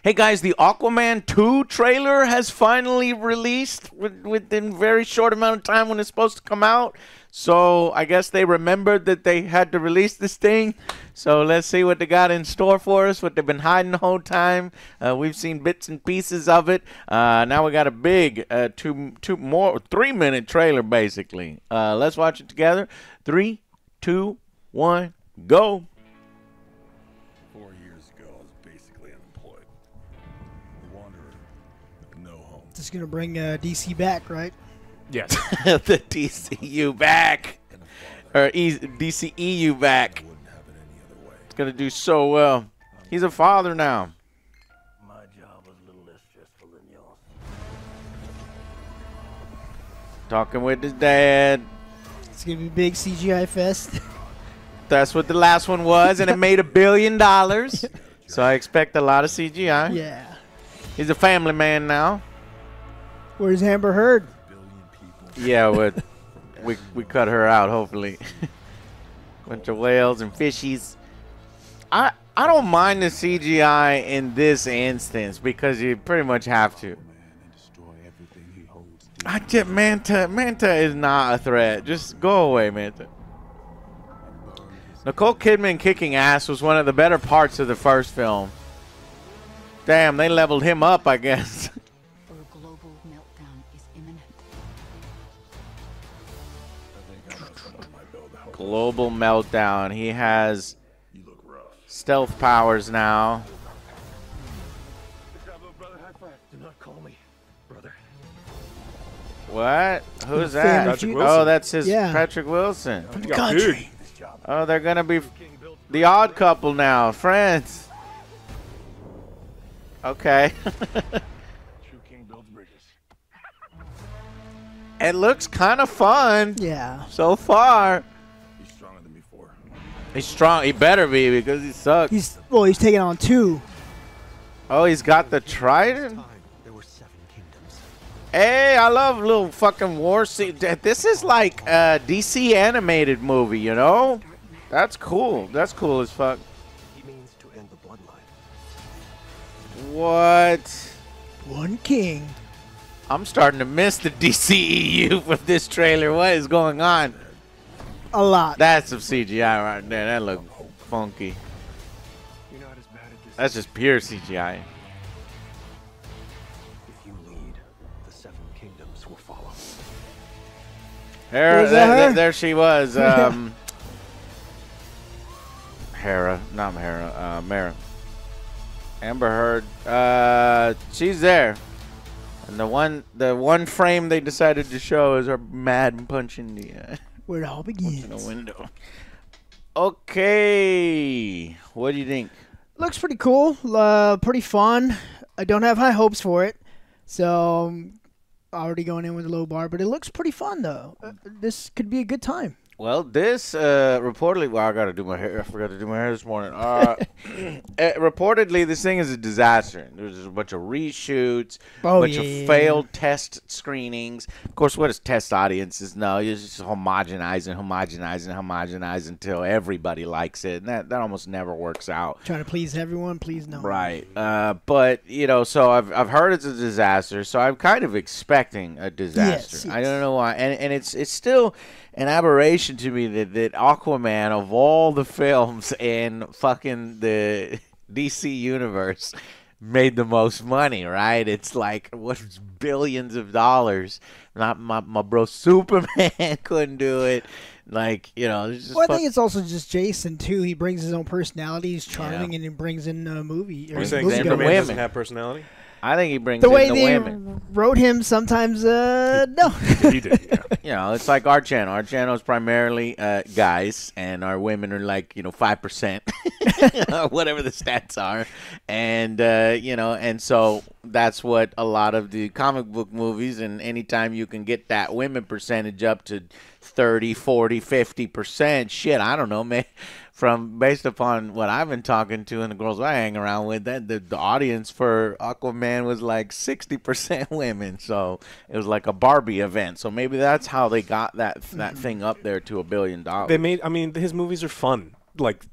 Hey guys, the Aquaman 2 trailer has finally released within a very short amount of time when it's supposed to come out. So I guess they remembered that they had to release this thing. So let's see what they got in store for us, what they've been hiding the whole time. We've seen bits and pieces of it. Now we got a big 3-minute trailer, basically. Let's watch it together. 3, 2, 1, go. 4 years ago, I was basically unemployed. A wanderer with no home. Just gonna bring DC back, right? Yes. The DCU back. Or DCEU back. I wouldn't have it any other way. It's going to do so well. He's a father now. My job was a little less stressful than yours. Talking with his dad. It's gonna be a big CGI fest. That's what the last one was, and it made $1 billion. So I expect a lot of CGI. Yeah. He's a family man now. Where's Amber Heard? Yeah, we cut her out, hopefully. Bunch of whales and fishies. I don't mind the CGI in this instance because you pretty much have to. Manta is not a threat. Just go away, Manta. Nicole Kidman kicking ass was one of the better parts of the first film. Damn, they leveled him up, I guess. A global meltdown is imminent. Global meltdown. He has stealth powers now. Do not call me brother. What? Who's that? Patrick Wilson. Oh, that's his Yeah. Patrick Wilson. From the got country. Oh, they're gonna be the odd couple now, friends. Okay. True king builds bridges. It looks kind of fun Yeah. so far. He's stronger than before. He's strong. He better be because he sucks. He's taking on 2. Oh, he's got the trident. There were 7 kingdoms. Hey, I love little fucking war scene. This is like a DC animated movie, you know? That's cool. That's cool as fuck. He means to end the bloodline. What? One king. I'm starting to miss the DCEU with this trailer. What is going on? A lot. That's some CGI right there. That look funky. You're not as bad at this. That's just pure CGI. If you lead, the 7 kingdoms will follow. Hera, Was that her? there she was. Hera, not Hera. Mara. Amber Heard. She's there. And the one frame they decided to show is her mad punching the Where it all begins. in the window. Okay, what do you think? Looks pretty cool. Pretty fun. I don't have high hopes for it, so I'm already going in with a low bar. But it looks pretty fun, though. This could be a good time. Well, this reportedly, well, I got to do my hair. I forgot to do my hair this morning. Reportedly, this thing is a disaster. There's a bunch of reshoots, a bunch of failed test screenings. Of course, what does test audiences know? You just homogenize until everybody likes it, and that almost never works out. Trying to please everyone, please no. Right. But, you know, so I've heard it's a disaster, so I'm kind of expecting a disaster. Yes. I don't know why. And it's still an aberration to me that Aquaman, of all the films in fucking the DC universe, made the most money, right? It's like, what's billions of dollars. Not my bro Superman couldn't do it. Like, you know, it's just Well, I think it's also just Jason, too. He brings his own personality. He's charming, Yeah. and he brings in a movie. Are you saying Movie Superman women. doesn't have personality? I think he brings The way in the they women. wrote him sometimes, no. He did. Yeah. You know, it's like our channel. Our channel is primarily guys, and our women are like, 5%, whatever the stats are. And, and so that's what a lot of the comic book movies, and anytime you can get that women percentage up to 30, 40, 50%, shit, I don't know, man. Based upon what I've been talking to and the girls I hang around with, that the audience for Aquaman was like 60% women, so it was like a Barbie event. So maybe that's how they got that thing up there to $1 billion. They made. I mean, his movies are fun.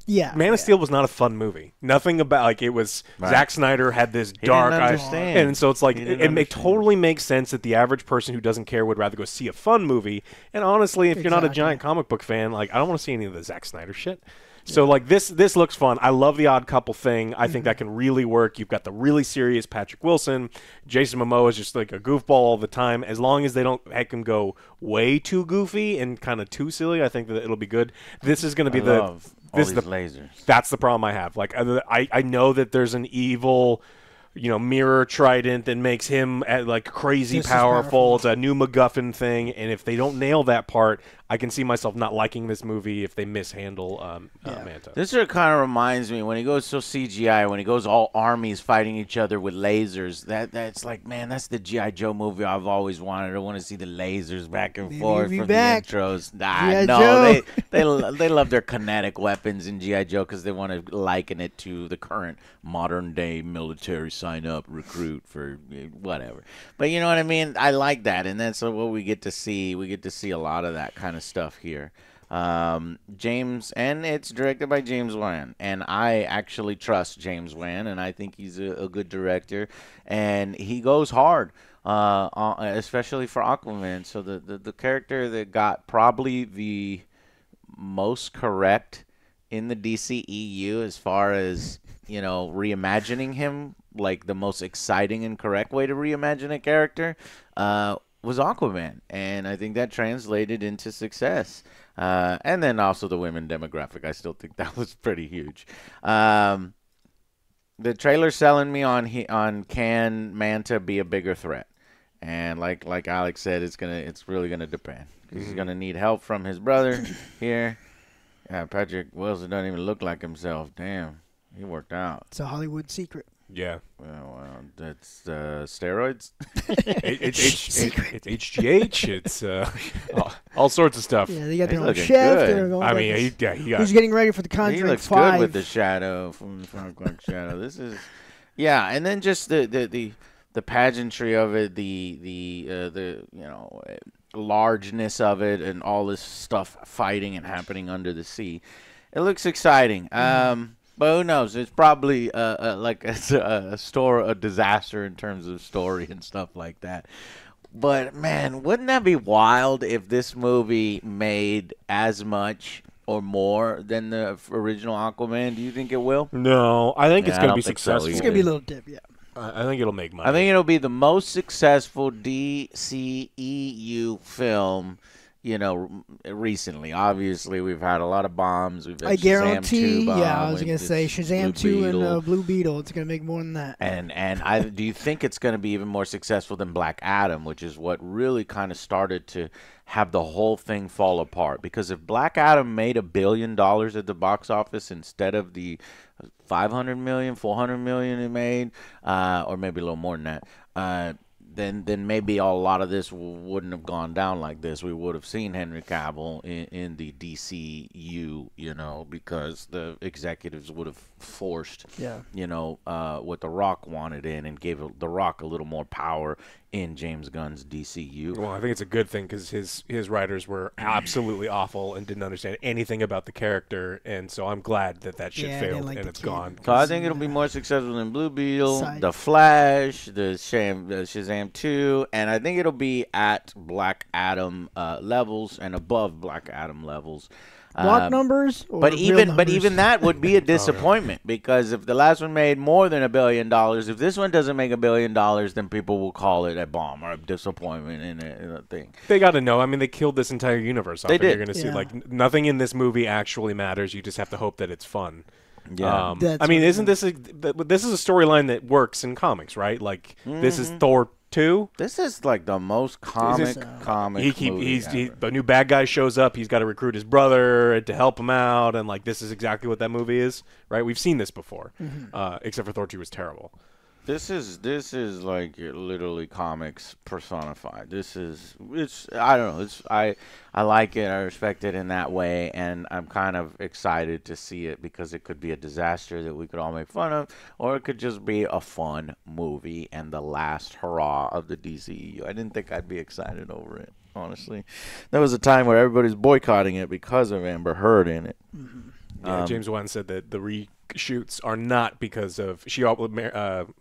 Yeah, Man of Steel was not a fun movie. Nothing about like it was. Right. Zack Snyder had this dark didn't understand. and so it's like He didn't it totally makes sense that the average person who doesn't care would rather go see a fun movie. And honestly, if you're not a Exactly. giant comic book fan, like I don't want to see any of the Zack Snyder shit. So like this looks fun. I love the Odd Couple thing. I think that can really work. You've got the really serious Patrick Wilson. Jason Momoa is just like a goofball all the time. As long as they don't make him go way too goofy and kind of too silly, I think that it'll be good. This is going to be All these lasers. That's the problem I have. Like I know that there's an evil, mirror trident that makes him like crazy Just as powerful. It's a new MacGuffin thing, and if they don't nail that part, I can see myself not liking this movie if they mishandle Manta. This sort of kind of reminds me when he goes so CGI, when he goes all armies fighting each other with lasers. That's like, man, that's the G.I. Joe movie I've always wanted. I want to see the lasers back and forth be from back. the intros. G.I. No, Joe. they love their kinetic weapons in G.I. Joe because they want to liken it to the current modern day military sign up recruit for whatever. But you know what I mean? I like that, and that's what we get to see. We get to see a lot of that kind of stuff here. James, and it's directed by James Wan, and I actually trust James Wan, and I think he's a good director, and he goes hard, especially for Aquaman. So the character that got probably the most correct in the DCEU as far as reimagining him, like the most exciting and correct way to reimagine a character, was Aquaman, and I think that translated into success. And then also the women demographic, I still think that was pretty huge. The trailer's selling me on can Manta be a bigger threat, and like Alex said, it's really gonna depend. He's gonna need help from his brother here. Yeah, Patrick Wilson doesn't even look like himself. Damn, he worked out. It's a Hollywood secret. Yeah. Well, that's steroids. It's HGH. It's all sorts of stuff. Yeah, they got their He's own looking chef. good. They're going I like mean, this. he got. Who's getting ready for the He Conjuring looks 5? good with the shadow from 5 o'clock shadow. This is, yeah, and then just the pageantry of it, the largeness of it, and all this stuff fighting and happening under the sea. It looks exciting. But who knows? It's probably a disaster in terms of story and stuff like that. But man, wouldn't that be wild if this movie made as much or more than the original Aquaman? Do you think it will? No, I think it's Yeah, going I to be don't think so successful. It's going to be a little dip, yeah. I think it'll make money. I think it'll be the most successful DCEU film, recently. Obviously, we've had a lot of bombs. We've had I Shazam guarantee, 2 bomb, I was with going to say this Shazam Blue 2 Beetle. and Blue Beetle. It's going to make more than that. And do you think it's going to be even more successful than Black Adam, which is what really kind of started to have the whole thing fall apart? Because if Black Adam made $1 billion at the box office instead of the 500 million, 400 million it made, or maybe a little more than that, then maybe a lot of this wouldn't have gone down like this. We would have seen Henry Cavill in the DCU, because the executives would have forced, what The Rock wanted in and gave The Rock a little more power in James Gunn's DCU. Well, I think it's a good thing because his writers were absolutely awful and didn't understand anything about the character, and so I'm glad that shit Yeah, I didn't failed like and the it's kid. gone. So I think it'll be more successful than Blue Beetle, Side. The Flash, the Shazam 2, and I think it'll be at Black Adam levels and above Black Adam levels. Block numbers? Or But real even numbers? that would be a disappointment because if the last one made more than $1 billion, if this one doesn't make $1 billion, then people will call it a bomb or a disappointment in a thing. They got to know. I mean, they killed this entire universe off. They and did. You're going to see Yeah. nothing in this movie actually matters. You just have to hope that it's fun. Yeah. That's I mean, what it isn't this a storyline that works in comics, right? Like this is Thor 2. This is like the most comic movie ever. A new bad guy shows up. He's got to recruit his brother to help him out, and like this is exactly what that movie is, right? We've seen this before, except for Thor 2 was terrible. This is like literally comics personified. I don't know. I like it. I respect it in that way, and I'm kind of excited to see it because it could be a disaster that we could all make fun of, or it could just be a fun movie and the last hurrah of the DCEU. I didn't think I'd be excited over it, honestly. There was a time where everybody's boycotting it because of Amber Heard in it. Yeah, James Wan said that the reshoots are not because of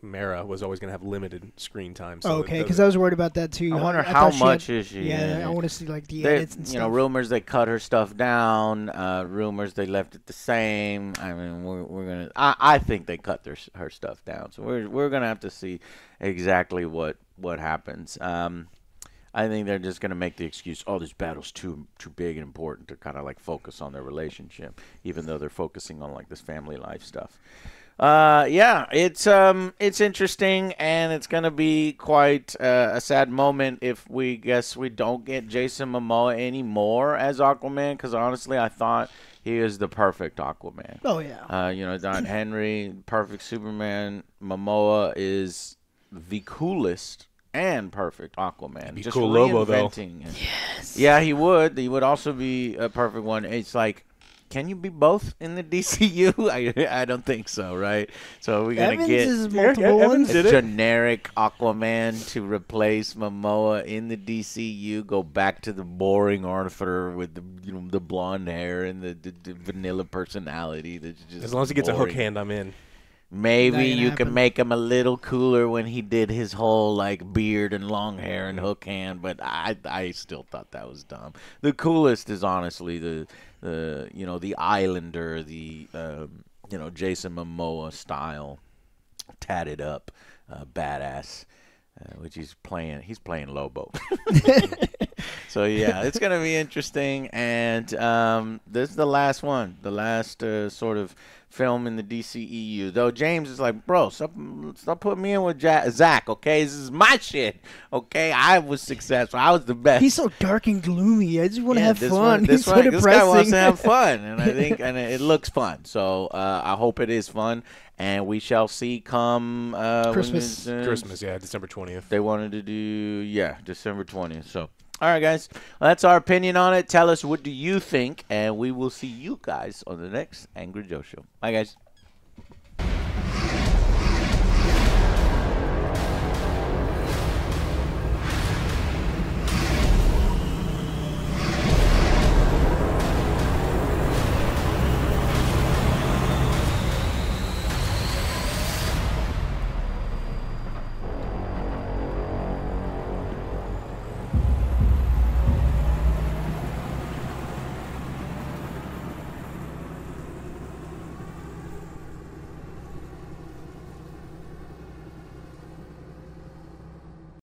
Mara was always going to have limited screen time. So Okay, because I was worried about that too. I wonder thought how she much had- is she? Yeah, in I it? want to see like the They- edits and you stuff. know, rumors they cut her stuff down. Rumors they left it the same. I mean, we're gonna. I think they cut her stuff down. So we're gonna have to see exactly what happens. I think they're just gonna make the excuse, oh, this battle's too big and important to kind of like focus on their relationship, even though they're focusing on like this family life stuff. Yeah, it's interesting, and it's gonna be quite a sad moment if we don't get Jason Momoa anymore as Aquaman, because honestly, I thought he is the perfect Aquaman. Oh yeah. You know, Don Henry, perfect Superman. Momoa is the coolest and perfect Aquaman. Be Just cool Lobo, though. reinventing it. Yes. Yeah, he would. He would also be a perfect one. It's like, can you be both in the DCU? I don't think so, right? So we're gonna Evans get is multiple ones. a generic Aquaman to replace Momoa in the DCU. Go back to the boring Arthur with the blonde hair and the vanilla personality. That's just as long as he gets a hook boring. hand, I'm in. Maybe Not gonna you can happen. make him a little cooler when he did his whole like beard and long hair and hook hand, but I still thought that was dumb. The coolest is honestly the Islander, Jason Momoa style, tatted up, badass, which he's playing. He's playing Lobo. So yeah, it's gonna be interesting, and this is the last one, the last sort of film in the DCEU. Though James is like, bro, stop putting me in with Zach. Okay, this is my shit. Okay, I was successful. I was the best. He's so dark and gloomy. I just want to have fun. This He's so guy depressing. wants to have fun, and I think it looks fun. So I hope it is fun, and we shall see come Christmas. Christmas, yeah, December 20th. They wanted to do December 20th. So. All right, guys. Well, that's our opinion on it. Tell us what do you think, and we will see you guys on the next Angry Joe Show. Bye, guys.